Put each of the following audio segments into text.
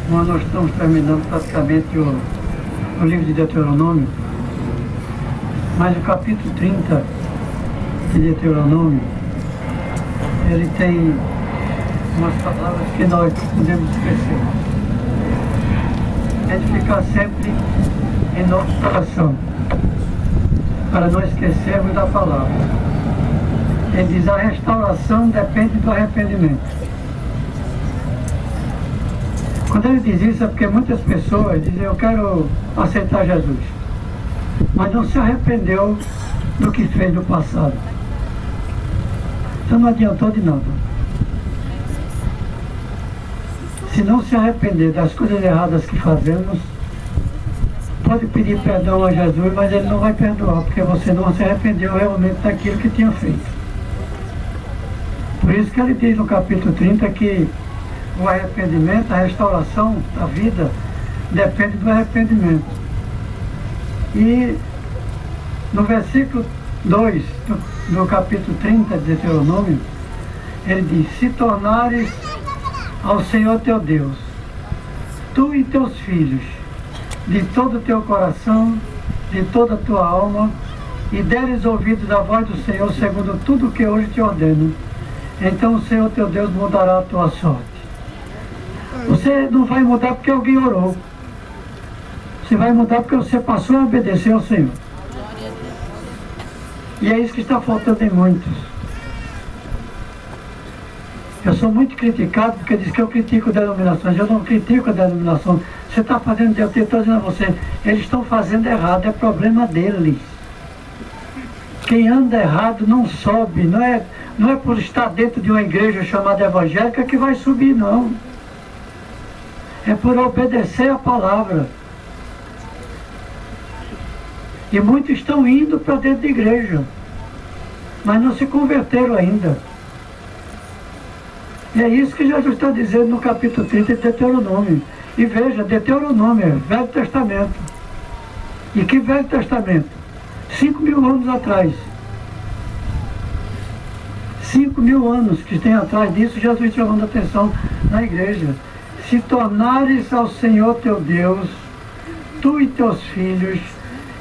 Nós estamos terminando praticamente o livro de Deuteronômio, mas o capítulo 30 de Deuteronômio, ele tem umas palavras que nós podemos esquecer. É de ficar sempre em nosso coração, para não esquecermos da palavra. Ele diz: a restauração depende do arrependimento. Quando ele diz isso é porque muitas pessoas dizem: eu quero aceitar Jesus, mas não se arrependeu do que fez no passado. Então não adiantou de nada. Se não se arrepender das coisas erradas que fazemos, pode pedir perdão a Jesus, mas ele não vai perdoar, porque você não se arrependeu realmente daquilo que tinha feito. Por isso que ele diz no capítulo 30 que o arrependimento, a restauração da vida, depende do arrependimento. E no versículo 2 do capítulo 30 de Deuteronômio, ele diz: se tornares ao Senhor teu Deus, tu e teus filhos, de todo o teu coração, de toda a tua alma, e deres ouvidos à voz do Senhor, segundo tudo o que hoje te ordeno, então o Senhor teu Deus mudará a tua sorte. Você não vai mudar porque alguém orou. Você vai mudar porque você passou a obedecer ao Senhor. E é isso que está faltando em muitos. Eu sou muito criticado porque diz que eu critico denominações. Eu não critico a denominação. Você está fazendo, eu estou dizendo a você, eles estão fazendo errado, é problema deles. Quem anda errado não sobe, não é por estar dentro de uma igreja chamada evangélica que vai subir, não. É por obedecer a palavra. E muitos estão indo para dentro da igreja, mas não se converteram ainda. E é isso que Jesus está dizendo no capítulo 30 de Deuteronômio. E veja, Deuteronômio é Velho Testamento. E que Velho Testamento? 5.000 anos atrás. 5.000 anos que tem atrás disso, Jesus chamando a atenção na igreja. Se tornares ao Senhor teu Deus, tu e teus filhos,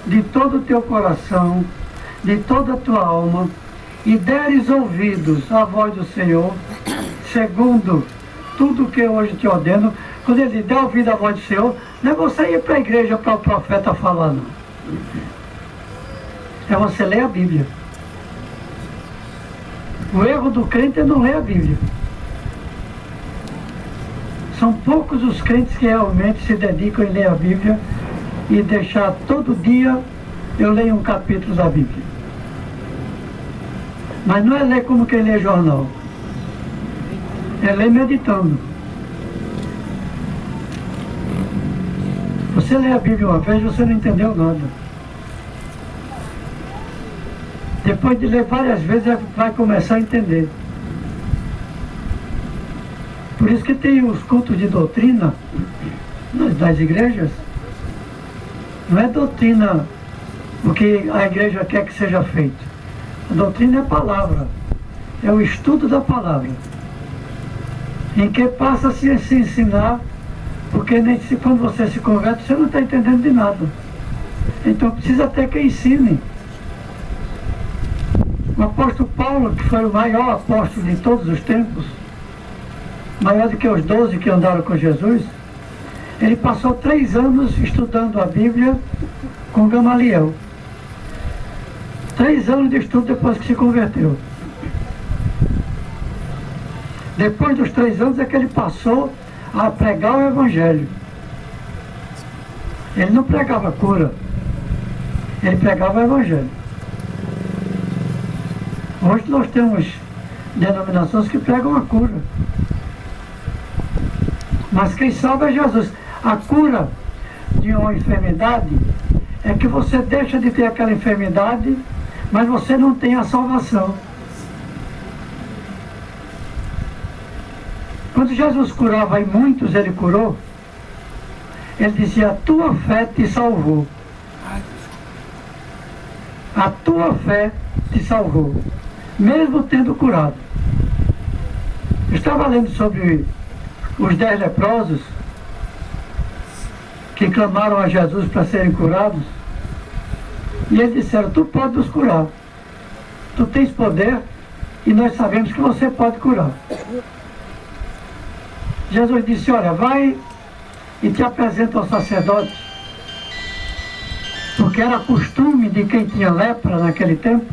de todo o teu coração, de toda a tua alma, e deres ouvidos à voz do Senhor, segundo tudo o que hoje te ordeno. Quando ele der ouvido à voz do Senhor, não é você ir para a igreja para o profeta falar, não. É você ler a Bíblia. O erro do crente é não ler a Bíblia. São poucos os crentes que realmente se dedicam em ler a Bíblia e deixar todo dia eu leio um capítulo da Bíblia. Mas não é ler como quem lê jornal. É ler meditando. Você lê a Bíblia uma vez, você não entendeu nada. Depois de ler várias vezes, vai começar a entender. Por isso que tem os cultos de doutrina das igrejas. Não é doutrina o que a igreja quer que seja feito. A doutrina é a palavra. É o estudo da palavra. Em que passa a se ensinar, porque nem se, quando você se converte, você não está entendendo de nada. Então precisa até que ensine. O apóstolo Paulo, que foi o maior apóstolo de todos os tempos, maior do que os 12 que andaram com Jesus, ele passou 3 anos estudando a Bíblia com Gamaliel. 3 anos de estudo depois que se converteu. Depois dos 3 anos é que ele passou a pregar o Evangelho. Ele não pregava cura, ele pregava o Evangelho. Hoje nós temos denominações que pregam a cura. Mas quem salva é Jesus. A cura de uma enfermidade é que você deixa de ter aquela enfermidade, mas você não tem a salvação. Quando Jesus curava, e muitos ele curou, ele dizia: a tua fé te salvou. A tua fé te salvou, mesmo tendo curado. Eu estava lendo sobre os 10 leprosos, que clamaram a Jesus para serem curados, e eles disseram: tu pode nos curar, tu tens poder e nós sabemos que você pode curar. Jesus disse: olha, vai e te apresenta ao sacerdote, porque era costume de quem tinha lepra naquele tempo,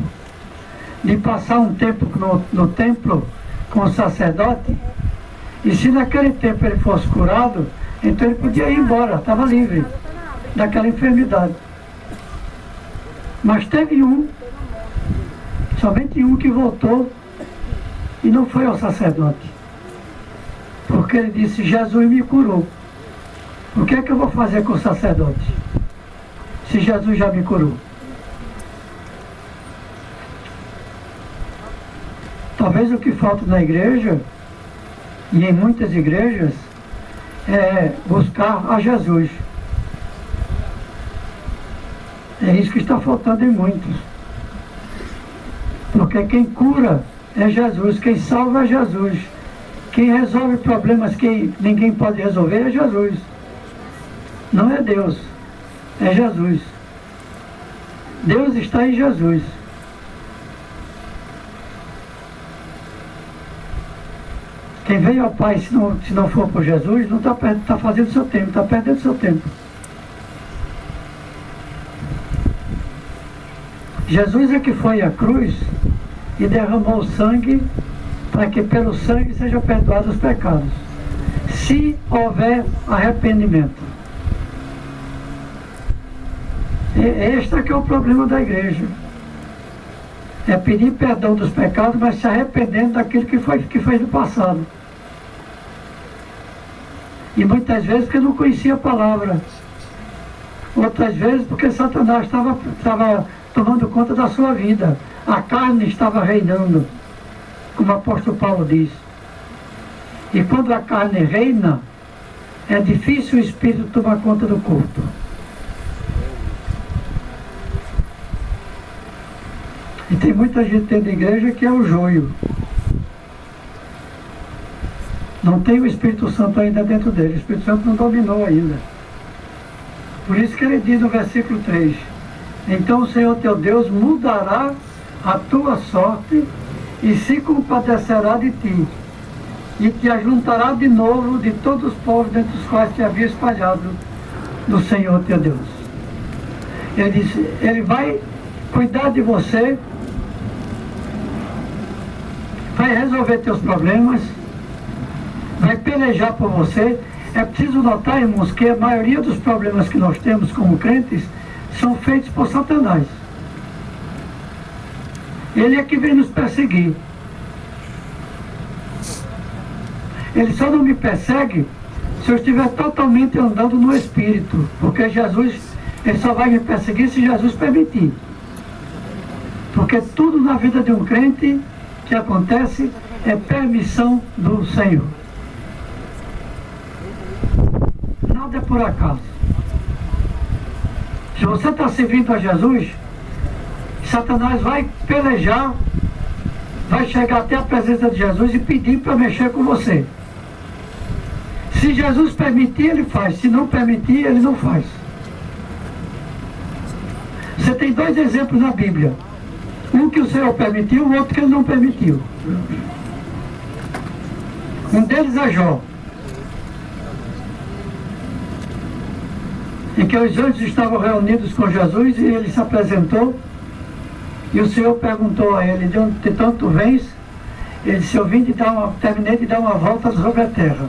de passar um tempo no templo com o sacerdote, e se naquele tempo ele fosse curado, então ele podia ir embora, estava livre daquela enfermidade. Mas teve somente um que voltou e não foi ao sacerdote, porque ele disse: Jesus me curou, o que é que eu vou fazer com o sacerdote, se Jesus já me curou? Talvez o que falta na igreja, e em muitas igrejas, é buscar a Jesus. É isso que está faltando em muitos. Porque quem cura é Jesus, quem salva é Jesus, quem resolve problemas que ninguém pode resolver é Jesus. Não é Deus, é Jesus. Deus está em Jesus. Quem veio ao Pai, se não for por Jesus, não está fazendo seu tempo, está perdendo seu tempo. Jesus é que foi à cruz e derramou sangue para que pelo sangue sejam perdoados os pecados, se houver arrependimento. Este é que é o problema da igreja. É pedir perdão dos pecados, mas se arrependendo daquilo que fez no passado. E muitas vezes porque não conhecia a palavra. Outras vezes porque Satanás estava tomando conta da sua vida. A carne estava reinando, como o apóstolo Paulo diz. E quando a carne reina, é difícil o espírito tomar conta do corpo. E tem muita gente dentro da igreja que é o joio. Não tem o Espírito Santo ainda dentro dele. O Espírito Santo não dominou ainda. Por isso que ele diz no versículo 3: então o Senhor teu Deus mudará a tua sorte e se compadecerá de ti, e te ajuntará de novo de todos os povos dentre os quais te havia espalhado do Senhor teu Deus. Ele disse: ele vai cuidar de você, vai resolver teus problemas, vai pelejar por você. É preciso notar, irmãos, que a maioria dos problemas que nós temos como crentes são feitos por Satanás. Ele é que vem nos perseguir. Ele só não me persegue se eu estiver totalmente andando no Espírito, porque Jesus, ele só vai me perseguir se Jesus permitir. Porque tudo na vida de um crente que acontece é permissão do Senhor. Nada é por acaso. Se você está servindo a Jesus, Satanás vai pelejar, vai chegar até a presença de Jesus e pedir para mexer com você. Se Jesus permitir, ele faz. Se não permitir, ele não faz. Você tem dois exemplos na Bíblia. Um que o Senhor permitiu, o outro que ele não permitiu. Um deles é Jó, em que os anjos estavam reunidos com Jesus e ele se apresentou e o Senhor perguntou a ele: de onde tanto vens? Ele disse: eu vim terminei de dar uma volta sobre a terra.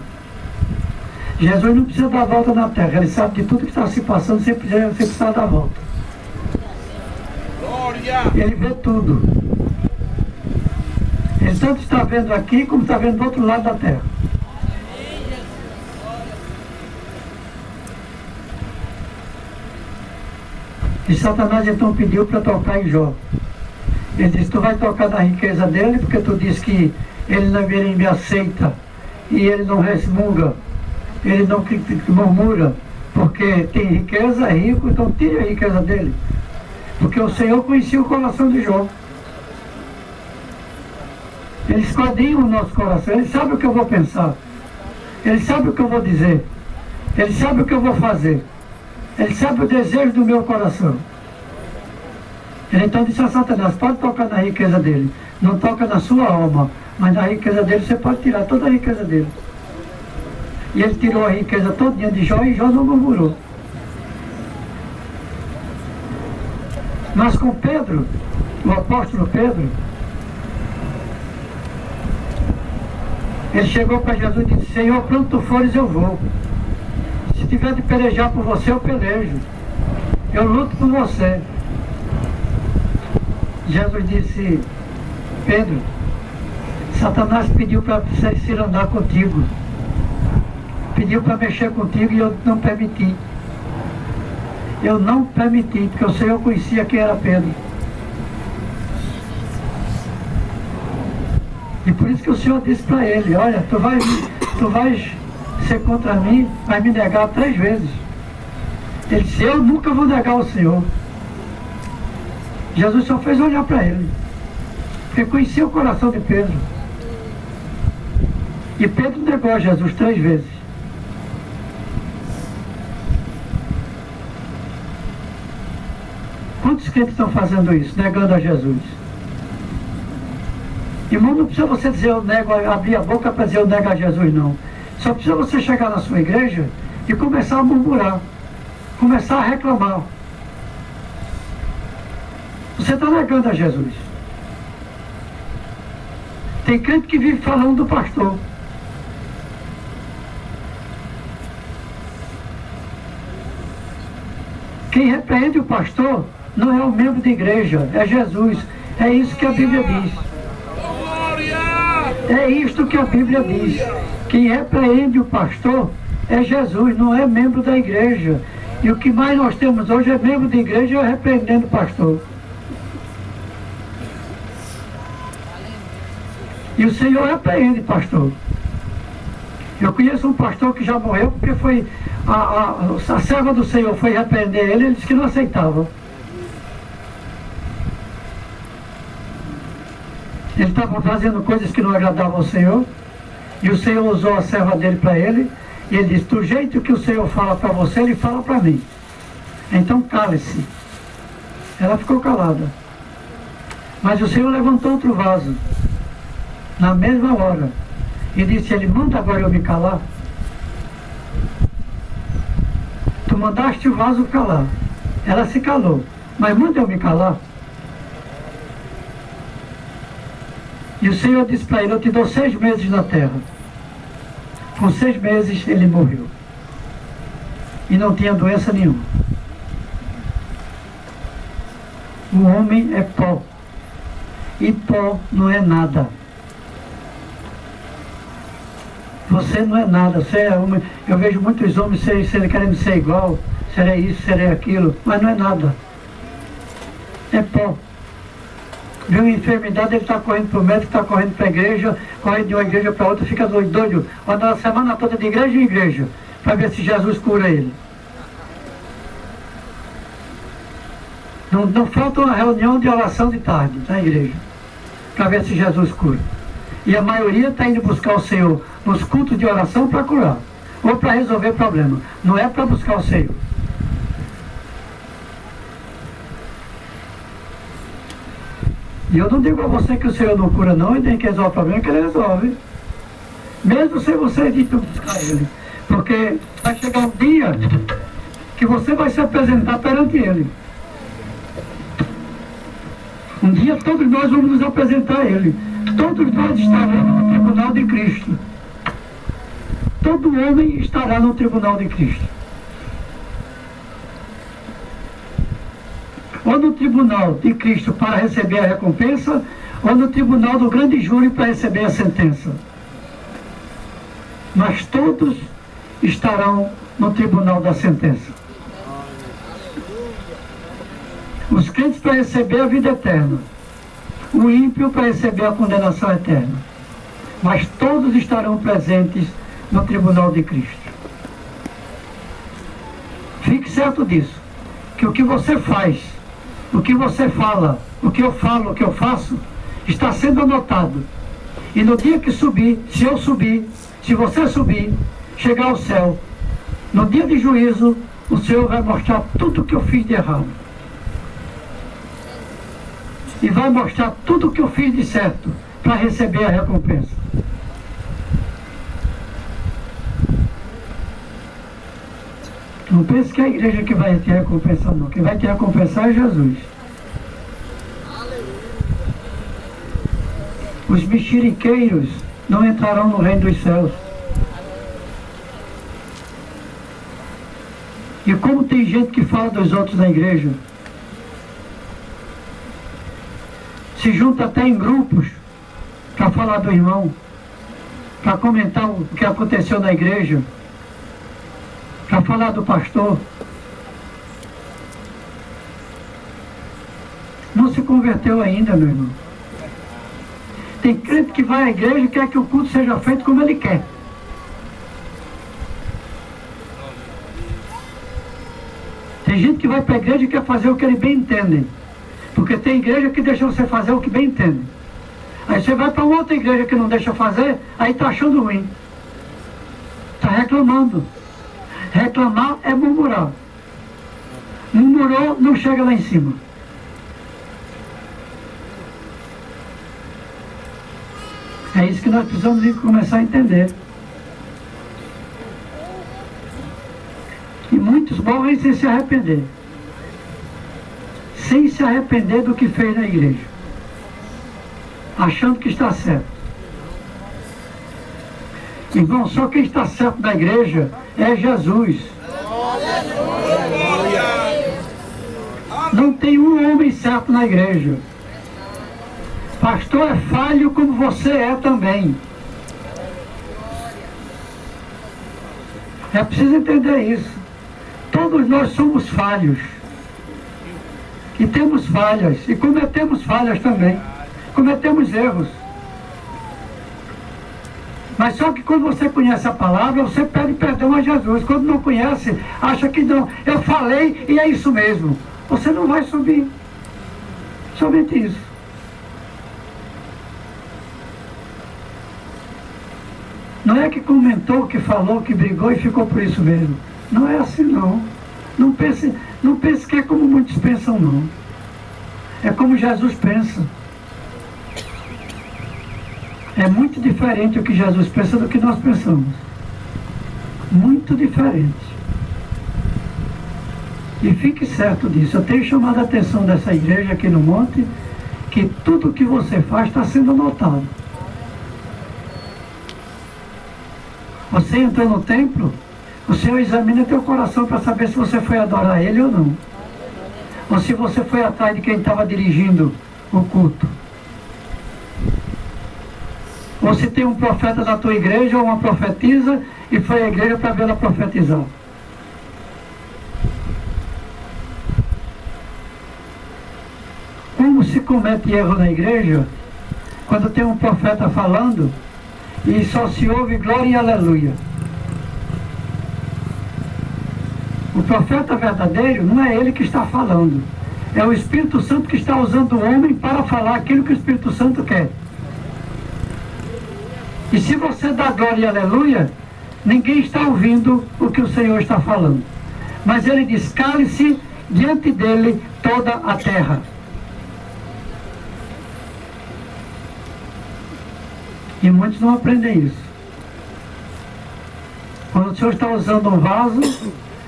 Jesus não precisa dar a volta na terra, ele sabe de tudo que está se passando, você precisa dar a volta. Ele vê tudo. Ele tanto está vendo aqui como está vendo do outro lado da terra. E Satanás então pediu para tocar em Jó. Ele disse: tu vai tocar na riqueza dele, porque tu disse que ele me aceita e ele não resmunga, ele não murmura, porque tem riqueza, é rico, então tire a riqueza dele. Porque o Senhor conhecia o coração de Jó. Ele esquadrinha o nosso coração, ele sabe o que eu vou pensar, ele sabe o que eu vou dizer, ele sabe o que eu vou fazer. Ele sabe o desejo do meu coração. Ele então disse a Satanás, pode tocar na riqueza dele. Não toca na sua alma, mas na riqueza dele você pode tirar toda a riqueza dele. E ele tirou a riqueza todinha de Jó e Jó não murmurou. Mas com Pedro, o apóstolo Pedro, ele chegou para Jesus e disse, Senhor, para onde tu fores eu vou. Se tiver de pelejar por você, eu pelejo. Eu luto por você. Jesus disse, Pedro, Satanás pediu para se andar contigo. Pediu para mexer contigo e eu não permiti. Eu não permiti, porque o Senhor conhecia quem era Pedro. E por isso que o Senhor disse para ele, olha, tu vais ser contra mim, vai me negar 3 vezes. Ele disse, eu nunca vou negar o Senhor. Jesus só fez olhar para ele, porque conhecia o coração de Pedro. E Pedro negou a Jesus 3 vezes. Quantos crentes estão fazendo isso, negando a Jesus? Irmão, não precisa você dizer eu nego, abrir a boca para dizer eu nego a Jesus, não. Só precisa você chegar na sua igreja e começar a murmurar, começar a reclamar. Você está negando a Jesus. Tem crente que vive falando do pastor. Quem repreende o pastor não é o membro da igreja, é Jesus. É isso que a Bíblia diz. É isto que a Bíblia diz. Quem repreende o pastor é Jesus, não é membro da igreja. E o que mais nós temos hoje é membro da igreja repreendendo o pastor. E o Senhor repreende pastor. Eu conheço um pastor que já morreu porque foi a serva do Senhor foi repreender ele disse que não aceitava. Ele estava fazendo coisas que não agradavam ao Senhor, e o Senhor usou a serva dele para ele, e ele disse, do jeito que o Senhor fala para você, ele fala para mim. Então cale-se. Ela ficou calada. Mas o Senhor levantou outro vaso, na mesma hora, e disse, ele manda agora eu me calar. Tu mandaste o vaso calar. Ela se calou, mas manda eu me calar. E o Senhor disse para ele, eu te dou 6 meses na terra. Com 6 meses ele morreu. E não tinha doença nenhuma. O homem é pó. E pó não é nada. Você não é nada. Você é homem. Eu vejo muitos homens querendo ser igual. Será isso, será aquilo. Mas não é nada. É pó. Viu uma enfermidade, ele está correndo para o médico, está correndo para a igreja, correndo de uma igreja para outra, fica doido, anda a semana toda de igreja em igreja, para ver se Jesus cura ele. Não falta uma reunião de oração de tarde na igreja, para ver se Jesus cura. E a maioria está indo buscar o Senhor nos cultos de oração para curar, ou para resolver problema, não é para buscar o Senhor. E eu não digo a você que o Senhor não cura não, e nem que resolve o problema, que Ele resolve. Mesmo sem você ir buscar Ele. Porque vai chegar um dia que você vai se apresentar perante Ele. Um dia todos nós vamos nos apresentar a Ele. Todos nós estaremos no tribunal de Cristo. Todo homem estará no tribunal de Cristo. Ou no tribunal de Cristo para receber a recompensa, ou no tribunal do grande júri para receber a sentença. Mas todos estarão no tribunal da sentença. Os crentes para receber a vida eterna, o ímpio para receber a condenação eterna. Mas todos estarão presentes no tribunal de Cristo. Fique certo disso, que o que você faz, o que você fala, o que eu falo, o que eu faço, está sendo anotado. E no dia que subir, se eu subir, se você subir, chegar ao céu, no dia de juízo, o Senhor vai mostrar tudo o que eu fiz de errado. E vai mostrar tudo o que eu fiz de certo, para receber a recompensa. Não pense que é a igreja que vai te recompensar, não. Quem vai te recompensar é Jesus. Os mexeriqueiros não entrarão no reino dos céus. E como tem gente que fala dos outros na igreja, se junta até em grupos para falar do irmão, para comentar o que aconteceu na igreja, para falar do pastor. Não se converteu ainda, meu irmão. Tem crente que vai à igreja e quer que o culto seja feito como ele quer. Tem gente que vai para a igreja e quer fazer o que ele bem entende. Porque tem igreja que deixa você fazer o que bem entende. Aí você vai para outra igreja que não deixa fazer, aí está achando ruim. Está reclamando. Reclamar é murmurar. Murmurou, não chega lá em cima. É isso que nós precisamos começar a entender. E muitos morrem sem se arrepender. Sem se arrepender do que fez na igreja. Achando que está certo. Irmão, só quem está certo na igreja é Jesus. Não tem um homem certo na igreja. Pastor é falho como você é também. É preciso entender isso. Todos nós somos falhos. E temos falhas. E cometemos falhas também. Cometemos erros. Mas só que quando você conhece a palavra, você pede perdão a Jesus. Quando não conhece, acha que não. Eu falei e é isso mesmo. Você não vai subir. Somente isso. Não é que comentou, que falou, que brigou e ficou por isso mesmo. Não é assim não. Não pense que é como muitos pensam não. É como Jesus pensa. É muito diferente o que Jesus pensa do que nós pensamos. Muito diferente. E fique certo disso. Eu tenho chamado a atenção dessa igreja aqui no monte, que tudo que você faz está sendo anotado. Você entrou no templo, o Senhor examina teu coração para saber se você foi adorar Ele ou não. Ou se você foi atrás de quem estava dirigindo o culto. Ou se tem um profeta na tua igreja ou uma profetisa e foi à igreja para vê-la profetizar. Como se comete erro na igreja quando tem um profeta falando e só se ouve glória e aleluia. O profeta verdadeiro não é ele que está falando. É o Espírito Santo que está usando o homem para falar aquilo que o Espírito Santo quer. E se você dá glória e aleluia, ninguém está ouvindo o que o Senhor está falando. Mas ele diz, cale-se diante dele toda a terra. E muitos não aprendem isso. Quando o Senhor está usando um vaso,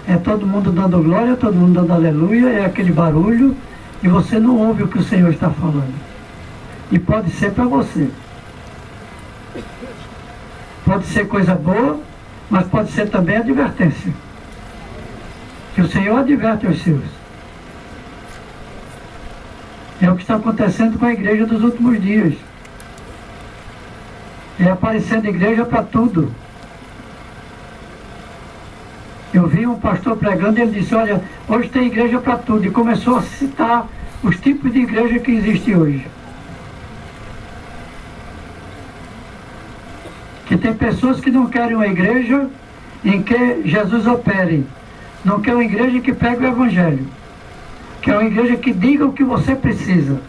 é todo mundo dando glória, todo mundo dando aleluia, é aquele barulho, e você não ouve o que o Senhor está falando. E pode ser para você. Pode ser coisa boa, mas pode ser também advertência. Que o Senhor adverte os seus. É o que está acontecendo com a igreja dos últimos dias. É aparecendo igreja para tudo. Eu vi um pastor pregando e ele disse, olha, hoje tem igreja para tudo. E começou a citar os tipos de igreja que existe hoje. Que tem pessoas que não querem uma igreja em que Jesus opere. Não quer uma igreja que pregue o Evangelho. Quer uma igreja que diga o que você precisa.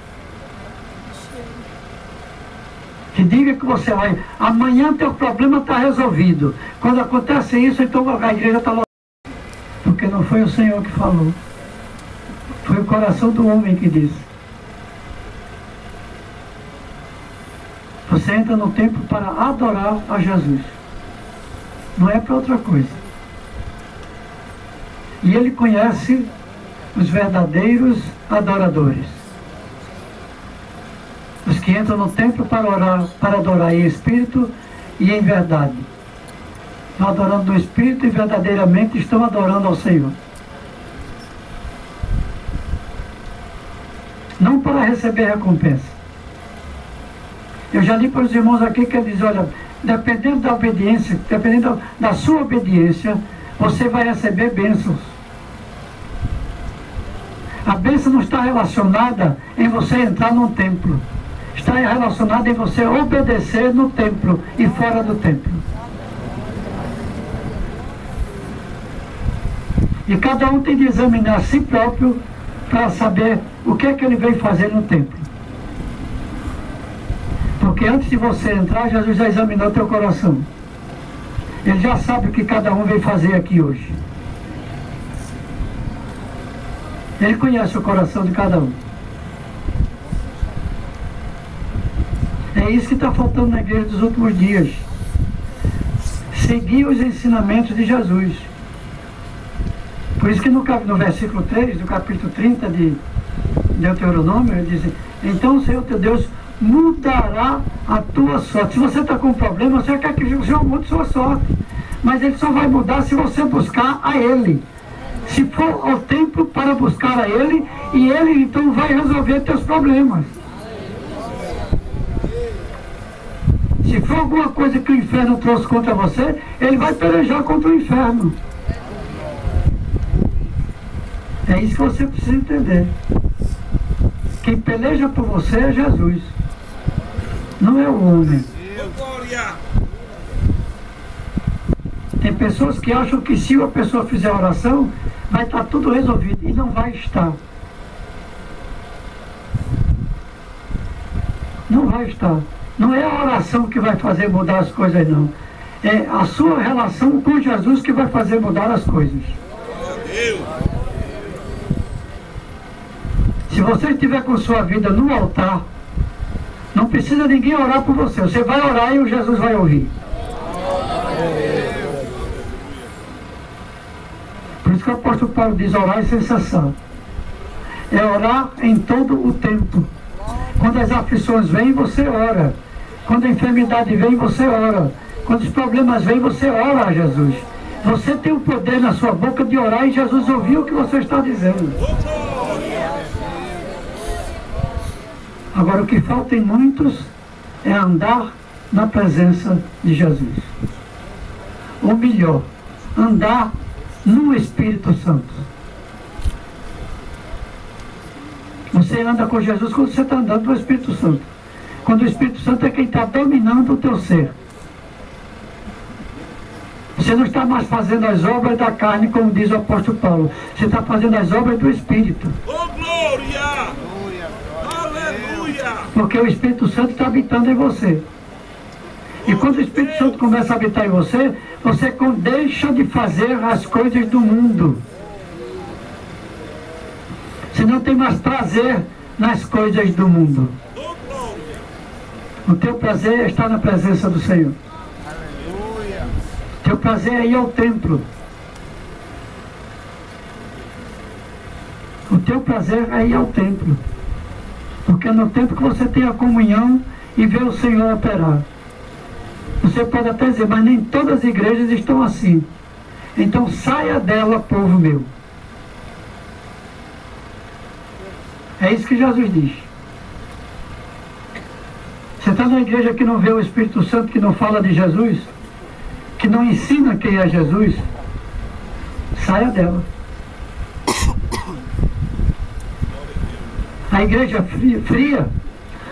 Que diga que você vai. Amanhã teu problema está resolvido. Quando acontece isso, então a igreja está lotada. Porque não foi o Senhor que falou. Foi o coração do homem que disse. Você entra no templo para adorar a Jesus. Não é para outra coisa. E Ele conhece os verdadeiros adoradores. Os que entram no templo para orar, para adorar em espírito e em verdade. Estão adorando no espírito e verdadeiramente estão adorando ao Senhor. Não para receber recompensa. Eu já li para os irmãos aqui que ele diz, olha, dependendo da obediência, dependendo da sua obediência, você vai receber bênçãos. A bênção não está relacionada em você entrar num templo. Está relacionada em você obedecer no templo e fora do templo. E cada um tem de examinar a si próprio para saber o que é que ele veio fazer no templo. Porque antes de você entrar, Jesus já examinou teu coração. Ele já sabe o que cada um veio fazer aqui hoje. Ele conhece o coração de cada um. É isso que está faltando na igreja dos últimos dias. Seguir os ensinamentos de Jesus. Por isso que no versículo 3 do capítulo 30 de Deuteronômio, ele diz: então o Senhor teu Deus mudará a tua sorte. Se você está com um problema, você quer que o Senhor mude sua sorte. Mas Ele só vai mudar se você buscar a Ele. Se for ao templo para buscar a Ele, e Ele então vai resolver teus problemas. Se for alguma coisa que o inferno trouxe contra você, Ele vai pelejar contra o inferno. É isso que você precisa entender. Quem peleja por você é Jesus. Não é o homem. Tem pessoas que acham que se a pessoa fizer oração, vai estar tudo resolvido. E não vai estar. Não vai estar. Não é a oração que vai fazer mudar as coisas, não. É a sua relação com Jesus que vai fazer mudar as coisas. Se você estiver com sua vida no altar, não precisa ninguém orar por você. Você vai orar e o Jesus vai ouvir. Por isso que o apóstolo Paulo diz: orar sem cessar. É orar em todo o tempo. Quando as aflições vêm, você ora. Quando a enfermidade vem, você ora. Quando os problemas vêm, você ora a Jesus. Você tem o poder na sua boca de orar e Jesus ouviu o que você está dizendo. Agora, o que falta em muitos é andar na presença de Jesus. Ou melhor, andar no Espírito Santo. Você anda com Jesus quando você está andando no Espírito Santo. Quando o Espírito Santo é quem está dominando o teu ser. Você não está mais fazendo as obras da carne, como diz o apóstolo Paulo. Você está fazendo as obras do Espírito. Oh, glória! Aleluia! Porque o Espírito Santo está habitando em você. E quando o Espírito Santo começa a habitar em você, você deixa de fazer as coisas do mundo. Você não tem mais prazer nas coisas do mundo. O teu prazer é estar na presença do Senhor. O teu prazer é ir ao templo. O teu prazer é ir ao templo. Porque é no templo que você tem a comunhão e vê o Senhor operar. Você pode até dizer, mas nem todas as igrejas estão assim. Então saia dela, povo meu. É isso que Jesus diz. Você está numa igreja que não vê o Espírito Santo, que não fala de Jesus, que não ensina quem é Jesus, saia dela. A igreja fria,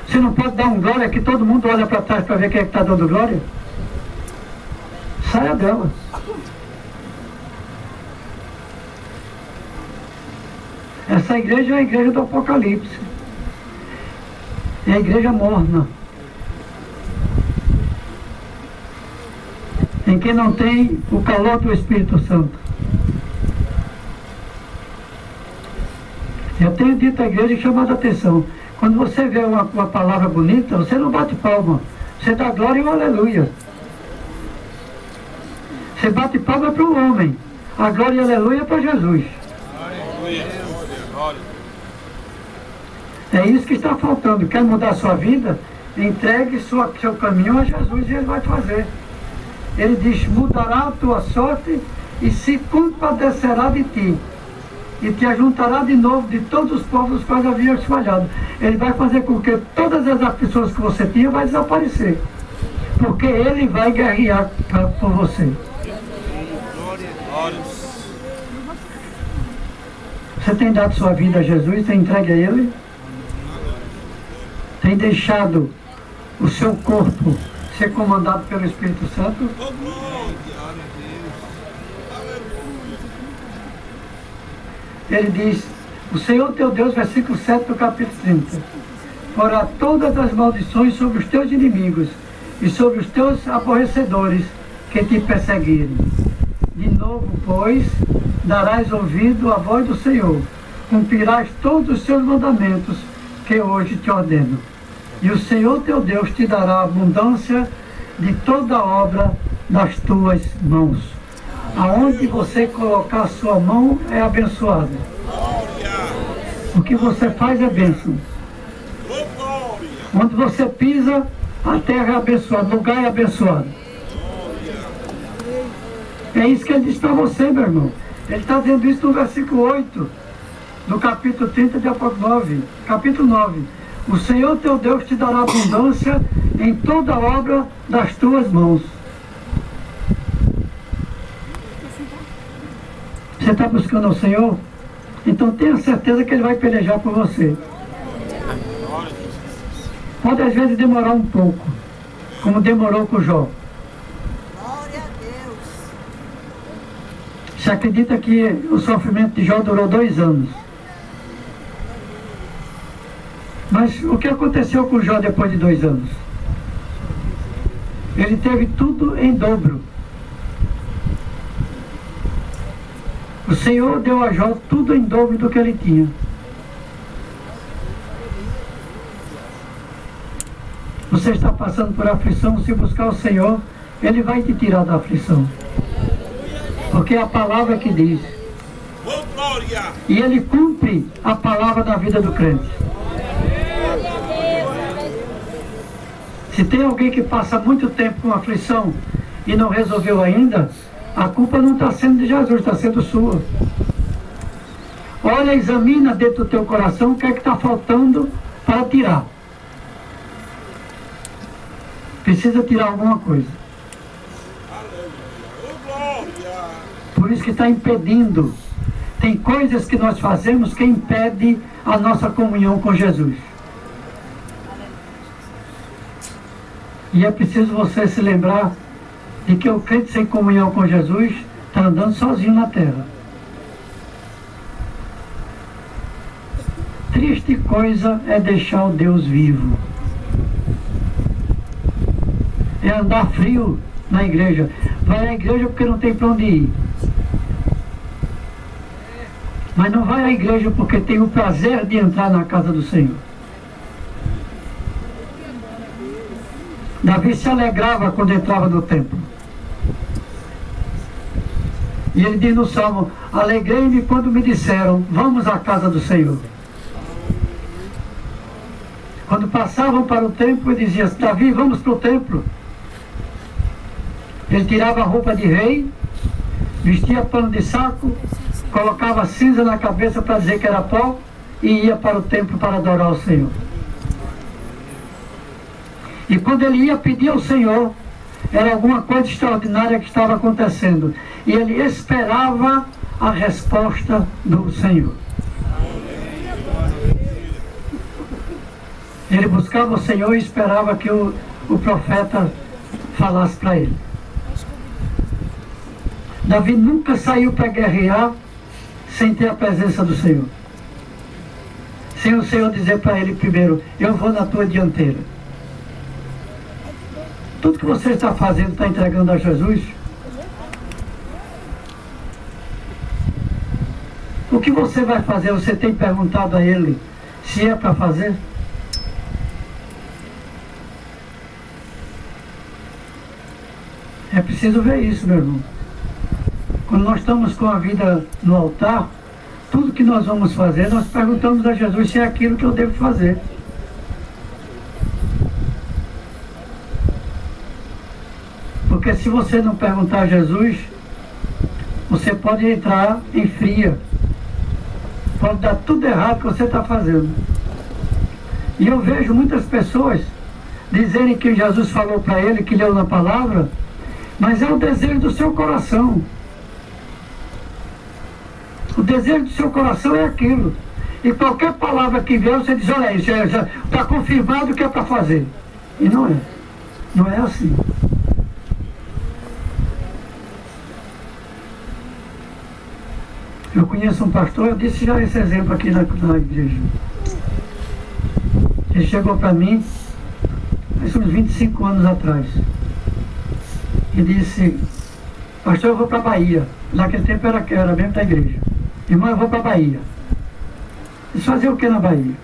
você não pode dar um glória que todo mundo olha para trás para ver quem é que está dando glória. Saia dela. Essa igreja é a igreja do Apocalipse. É a igreja morna. Em quem não tem o calor do Espírito Santo. Eu tenho dito à igreja e chamado a atenção. Quando você vê uma palavra bonita, você não bate palma. Você dá glória e um aleluia. Você bate palma para o homem. A glória e aleluia é para Jesus. É isso que está faltando. Quer mudar a sua vida? Entregue seu caminho a Jesus e Ele vai fazer. Ele diz, mudará a tua sorte e se compadecerá de ti. E te ajuntará de novo de todos os povos os quais haviam espalhado. Ele vai fazer com que todas as aflições que você tinha vai desaparecer. Porque Ele vai guerrear por você. Você tem dado sua vida a Jesus? Tem entregue a Ele? Tem deixado o seu corpo ser comandado pelo Espírito Santo? Ele diz, o Senhor teu Deus, versículo 7 do capítulo 30, porá todas as maldições sobre os teus inimigos e sobre os teus aborrecedores que te perseguirem. De novo, pois, darás ouvido à voz do Senhor, cumprirás todos os seus mandamentos que hoje te ordeno. E o Senhor teu Deus te dará abundância de toda a obra das tuas mãos. Aonde você colocar a sua mão é abençoado. O que você faz é bênção. Onde você pisa, a terra é abençoada, o lugar é abençoado. É isso que ele diz para você, meu irmão. Ele está dizendo isso no versículo 8, do capítulo 30 de Apocalipse 9. Capítulo 9. O Senhor teu Deus te dará abundância em toda a obra das tuas mãos. Você está buscando o Senhor? Então tenha certeza que Ele vai pelejar por você. Pode às vezes demorar um pouco, como demorou com Jó. Glória a Deus. Se acredita que o sofrimento de Jó durou 2 anos. Mas o que aconteceu com Jó depois de 2 anos? Ele teve tudo em dobro. O Senhor deu a Jó tudo em dobro do que ele tinha. Você está passando por aflição, se buscar o Senhor, Ele vai te tirar da aflição. Porque é a palavra que diz. E Ele cumpre a palavra da vida do crente. Se tem alguém que passa muito tempo com aflição e não resolveu ainda, a culpa não está sendo de Jesus, está sendo sua. Olha, examina dentro do teu coração o que é que está faltando para tirar. Precisa tirar alguma coisa. Por isso que está impedindo. Tem coisas que nós fazemos que impedem a nossa comunhão com Jesus. E é preciso você se lembrar de que o crente sem comunhão com Jesus está andando sozinho na terra. Triste coisa é deixar o Deus vivo. É andar frio na igreja. Vai à igreja porque não tem para onde ir. Mas não vai à igreja porque tem o prazer de entrar na casa do Senhor. Davi se alegrava quando entrava no templo. E ele diz no Salmo, alegrei-me quando me disseram, vamos à casa do Senhor. Quando passavam para o templo, ele dizia, Davi, vamos para o templo. Ele tirava a roupa de rei, vestia pano de saco, colocava cinza na cabeça para dizer que era pó e ia para o templo para adorar o Senhor. E quando ele ia pedir ao Senhor, era alguma coisa extraordinária que estava acontecendo. E ele esperava a resposta do Senhor. Ele buscava o Senhor e esperava que o profeta falasse para ele. Davi nunca saiu para guerrear sem ter a presença do Senhor. Sem o Senhor dizer para ele primeiro, eu vou na tua dianteira. Tudo que você está fazendo, está entregando a Jesus? O que você vai fazer? Você tem perguntado a Ele se é para fazer? É preciso ver isso, meu irmão. Quando nós estamos com a vida no altar, tudo que nós vamos fazer, nós perguntamos a Jesus se é aquilo que eu devo fazer. Porque se você não perguntar a Jesus, você pode entrar em fria. Pode dar tudo errado que você está fazendo. E eu vejo muitas pessoas dizerem que Jesus falou para ele, que leu na palavra, mas é o desejo do seu coração. O desejo do seu coração é aquilo. E qualquer palavra que vier, você diz, olha isso, está confirmado que é para fazer. E não é. Não é assim. Eu conheço um pastor, eu disse já esse exemplo aqui na igreja. Ele chegou para mim, isso uns 25 anos atrás, e disse, pastor, eu vou para a Bahia. Naquele tempo era mesmo da igreja. Irmão, eu vou para a Bahia. Eles faziam o que na Bahia?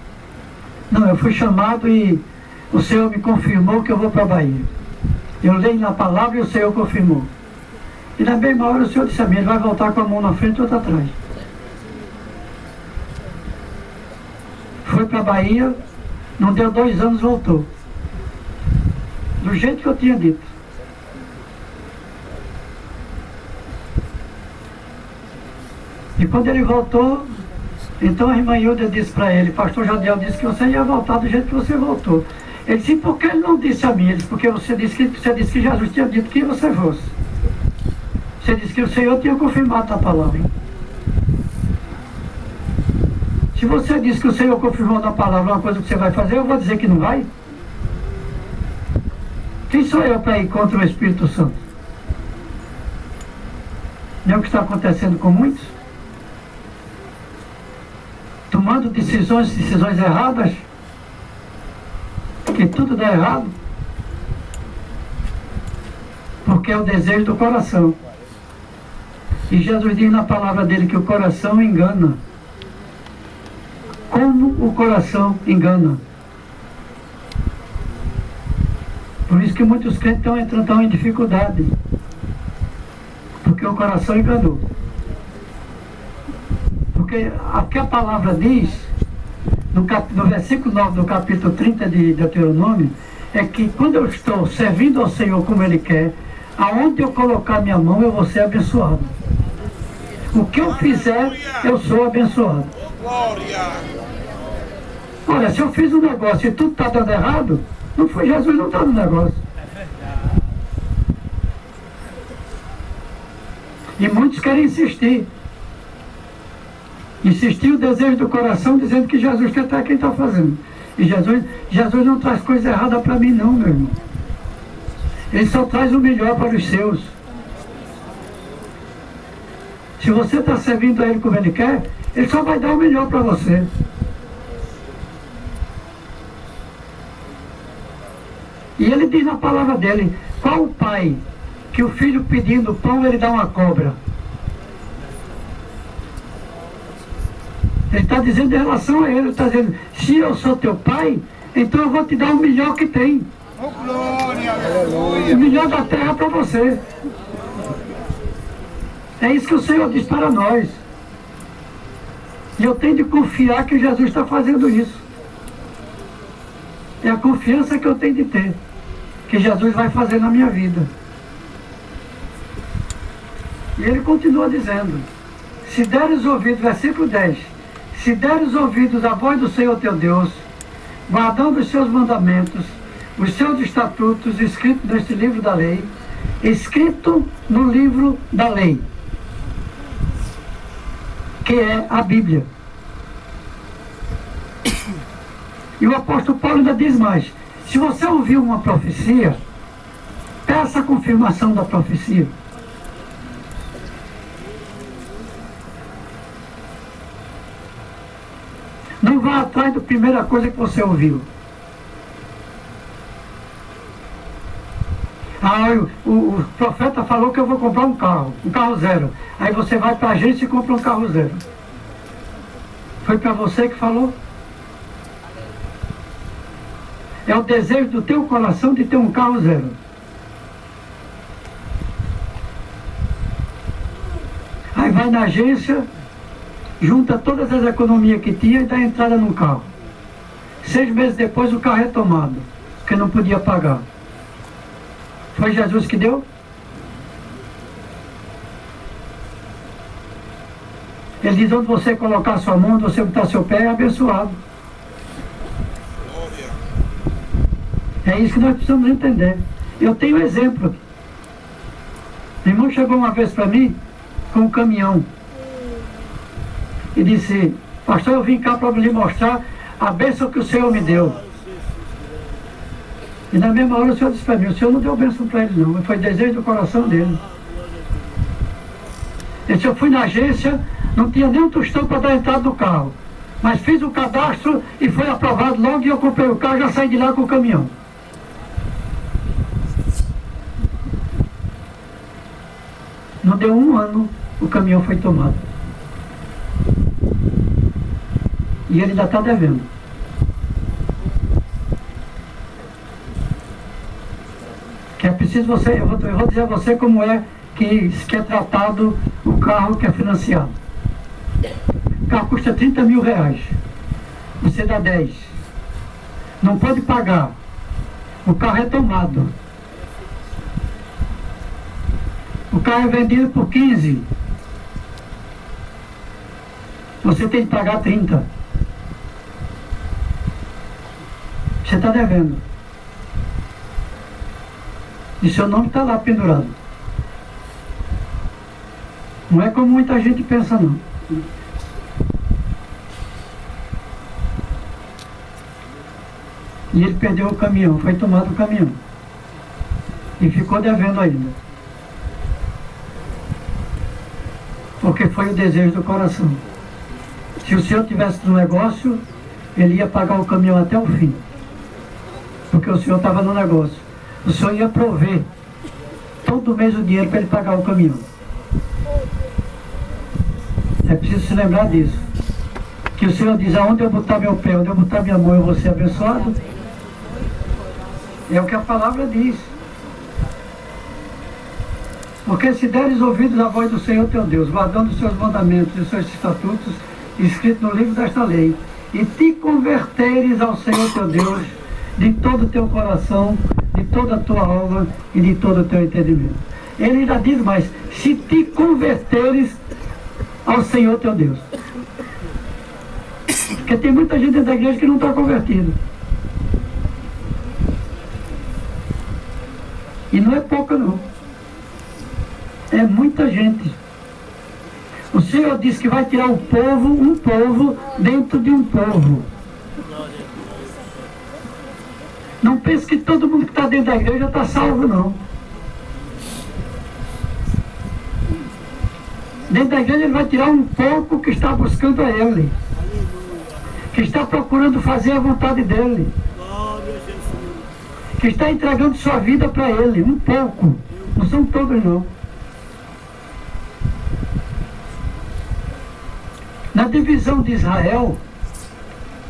Não, eu fui chamado e o Senhor me confirmou que eu vou para a Bahia. Eu leio na palavra e o Senhor confirmou. E na mesma hora o Senhor disse a mim, ele vai voltar com a mão na frente e outra atrás. Foi para a Bahia, não deu 2 anos, voltou. Do jeito que eu tinha dito. E quando ele voltou, então a irmã Hilda disse para ele, pastor Jadiel disse que você ia voltar do jeito que você voltou. Ele disse, por que ele não disse a mim? Ele disse, porque você disse que Jesus tinha dito que você fosse. Você disse que o Senhor tinha confirmado a palavra. Se você disse que o Senhor confirmou na palavra uma coisa que você vai fazer, eu vou dizer que não vai? Quem sou eu para ir contra o Espírito Santo? Não é o que está acontecendo com muitos? Tomando decisões erradas, que tudo dá errado, porque é o desejo do coração. E Jesus diz na palavra dele que o coração engana. Como o coração engana. Por isso que muitos crentes estão em dificuldade. Porque o coração enganou. Porque a palavra diz, no versículo 9 do capítulo 30 de Deuteronômio, é que quando eu estou servindo ao Senhor como Ele quer, aonde eu colocar minha mão, eu vou ser abençoado. O que eu fizer, eu sou abençoado. Olha, se eu fiz um negócio e tudo está dando errado, não foi Jesus não está no negócio. E muitos querem insistir. Insistir o desejo do coração, dizendo que Jesus quer estar quem está fazendo. E Jesus não traz coisa errada para mim não, meu irmão. Ele só traz o melhor para os seus. Se você está servindo a Ele como Ele quer, Ele só vai dar o melhor para você. E Ele diz na palavra dele, qual o pai que o filho pedindo pão, ele dá uma cobra? Ele está dizendo em relação a ele, ele está dizendo, se eu sou teu pai, então eu vou te dar o melhor que tem. Oh, glória, aleluia. O melhor da terra para você. É isso que o Senhor diz para nós. E eu tenho de confiar que Jesus está fazendo isso. É a confiança que eu tenho de ter, que Jesus vai fazer na minha vida. E ele continua dizendo, se deres ouvidos, versículo 10, se deres ouvidos à voz do Senhor teu Deus, guardando os seus mandamentos, os seus estatutos escritos neste livro da lei, escrito no livro da lei, que é a Bíblia. E o apóstolo Paulo ainda diz mais, se você ouviu uma profecia, peça a confirmação da profecia. Não vá atrás da primeira coisa que você ouviu. O profeta falou que eu vou comprar um carro zero. Aí você vai para a agência e compra um carro zero. Foi para você que falou? É o desejo do teu coração de ter um carro zero. Aí vai na agência, junta todas as economias que tinha e dá entrada num carro. 6 meses depois o carro é tomado, porque não podia pagar. Foi Jesus que deu? Ele diz, onde você colocar sua mão, onde você botar seu pé, é abençoado. É isso que nós precisamos entender. Eu tenho exemplo aqui. O irmão chegou uma vez para mim com um caminhão e disse, pastor, eu vim cá para lhe mostrar a bênção que o Senhor me deu. E na mesma hora o Senhor disse para mim, o Senhor não deu bênção para ele não, foi desejo do coração dele. Ele disse, eu fui na agência, não tinha nem um tostão para dar entrada no carro, mas fiz o cadastro e foi aprovado logo e eu comprei o carro e já saí de lá com o caminhão. Não deu um ano, o caminhão foi tomado. E ele ainda está devendo. Que é preciso você, eu vou dizer a você como é que é tratado o carro que é financiado. O carro custa 30 mil reais. Você dá 10. Não pode pagar. O carro é tomado. O carro é vendido por 15. Você tem que pagar 30. Você está devendo. E seu nome está lá pendurado. Não é como muita gente pensa não. E ele perdeu o caminhão, foi tomado o caminhão. E ficou devendo ainda. Porque foi o desejo do coração. Se o senhor tivesse no negócio, ele ia pagar o caminhão até o fim. Porque o senhor estava no negócio. O senhor ia prover todo mês o dinheiro para ele pagar o caminhão. É preciso se lembrar disso. Que o Senhor diz, aonde eu botar meu pé, onde eu botar minha mão, eu vou ser abençoado. É o que a palavra diz. Porque se deres ouvidos à voz do Senhor teu Deus, guardando os seus mandamentos e os seus estatutos, escritos no livro desta lei, e te converteres ao Senhor teu Deus, de todo o teu coração, de toda a tua alma e de todo o teu entendimento. Ele ainda diz mais, se te converteres ao Senhor teu Deus. Porque tem muita gente dentro da igreja que não está convertida. E não é pouca não. É muita gente. O Senhor disse que vai tirar um povo dentro de um povo. Não pense que todo mundo que está dentro da igreja está salvo, não. Dentro da igreja ele vai tirar um pouco que está buscando a Ele. Que está procurando fazer a vontade dEle. Que está entregando sua vida para Ele. Um pouco. Não são todos, não. Na divisão de Israel,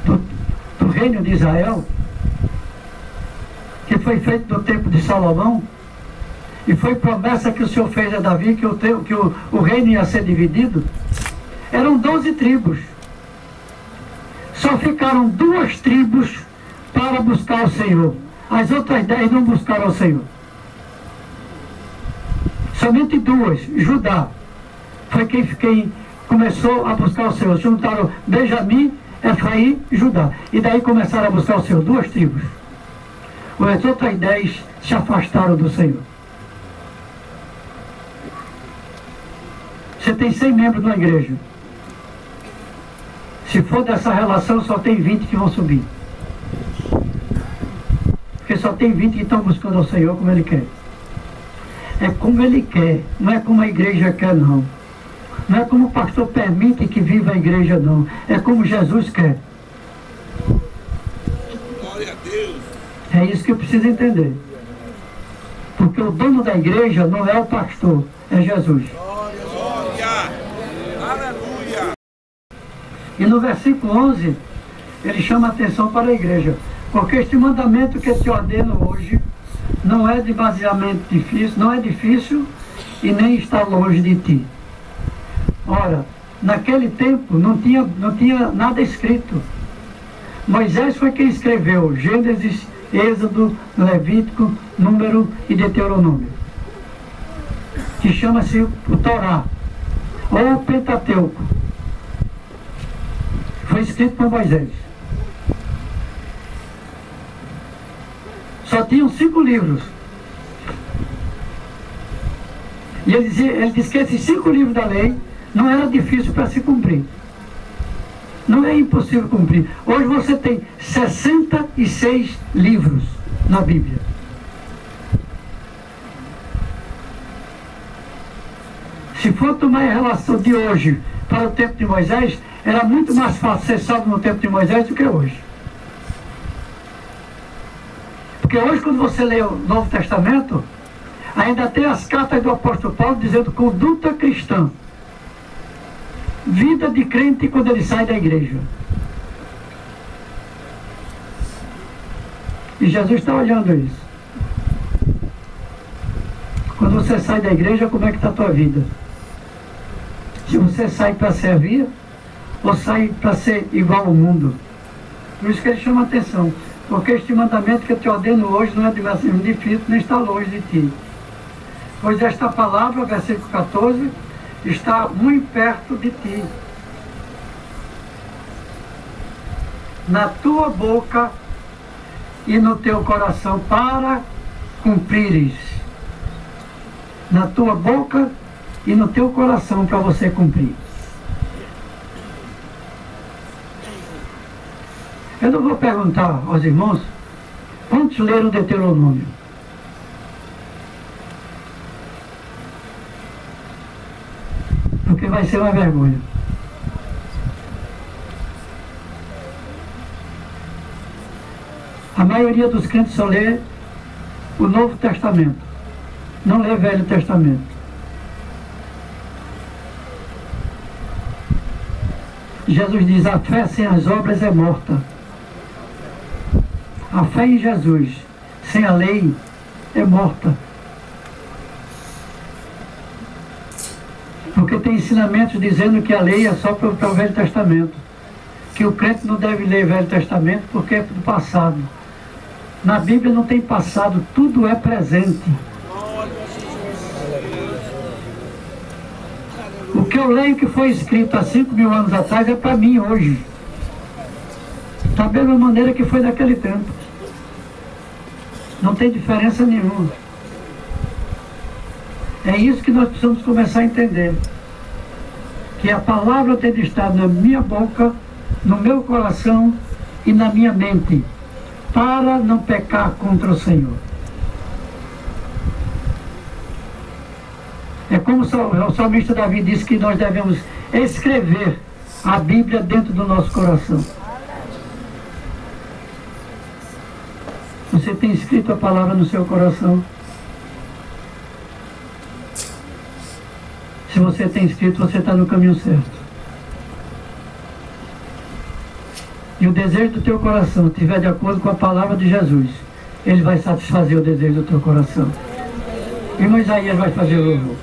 do reino de Israel, que foi feito no tempo de Salomão, e foi promessa que o Senhor fez a Davi, que o reino ia ser dividido, eram 12 tribos. Só ficaram 2 tribos para buscar o Senhor. As outras 10 não buscaram o Senhor. Somente 2, Judá, foi quem começou a buscar o Senhor. Juntaram Benjamim, Efraim e Judá. E daí começaram a buscar o Senhor, 2 tribos. As outras 10 se afastaram do Senhor. Você tem 100 membros na igreja. Se for dessa relação, só tem 20 que vão subir. Porque só tem 20 que estão buscando ao Senhor como Ele quer. É como Ele quer, não é como a igreja quer, não. Não é como o pastor permite que viva a igreja, não. É como Jesus quer. Glória a Deus. É isso que eu preciso entender. Porque o dono da igreja não é o pastor, é Jesus. Glória. Aleluia. E no versículo 11, ele chama a atenção para a igreja. Porque este mandamento que eu te ordeno hoje não é demasiadamente difícil, não é difícil e nem está longe de ti. Ora, naquele tempo não tinha nada escrito. Moisés foi quem escreveu Gênesis, Êxodo, Levítico, Número e Deuteronômio, que chama-se o Torá, ou o Pentateuco. Foi escrito por Moisés. Só tinham 5 livros. E ele diz que esses 5 livros da lei não era difícil para se cumprir. Não é impossível cumprir. Hoje você tem 66 livros na Bíblia. Se for tomar a relação de hoje para o tempo de Moisés, era muito mais fácil ser salvo no tempo de Moisés do que hoje. Porque hoje, quando você lê o Novo Testamento, ainda tem as cartas do apóstolo Paulo dizendo conduta cristã. Vida de crente quando ele sai da igreja. E Jesus está olhando isso. Quando você sai da igreja, como é que está a tua vida? Se você sai para servir, ou sai para ser igual ao mundo. Por isso que ele chama a atenção. Porque este mandamento que eu te ordeno hoje não é demasiado difícil, nem está longe de ti. Pois esta palavra, versículo 14, está muito perto de ti, na tua boca e no teu coração, para cumprires. Na tua boca e no teu coração, para você cumprir. Eu não vou perguntar aos irmãos quantos leram o Deuteronômio. Porque vai ser uma vergonha. A maioria dos crentes só lê o Novo Testamento, não lê o Velho Testamento. Jesus diz, a fé sem as obras é morta. A fé em Jesus, sem a lei, é morta. Porque tem ensinamentos dizendo que a lei é só para o Velho Testamento. Que o crente não deve ler o Velho Testamento porque é do passado. Na Bíblia não tem passado, tudo é presente. O que eu leio que foi escrito há 5.000 anos atrás é para mim hoje. Da mesma maneira que foi naquele tempo. Não tem diferença nenhuma. É isso que nós precisamos começar a entender. Que a palavra tem de estar na minha boca, no meu coração e na minha mente, para não pecar contra o Senhor. É como o salmista Davi disse que nós devemos escrever a Bíblia dentro do nosso coração. Você tem escrito a palavra no seu coração? Se você tem escrito, você está no caminho certo. E o desejo do teu coração estiver de acordo com a palavra de Jesus, ele vai satisfazer o desejo do teu coração. E Isaías vai fazer o louvor.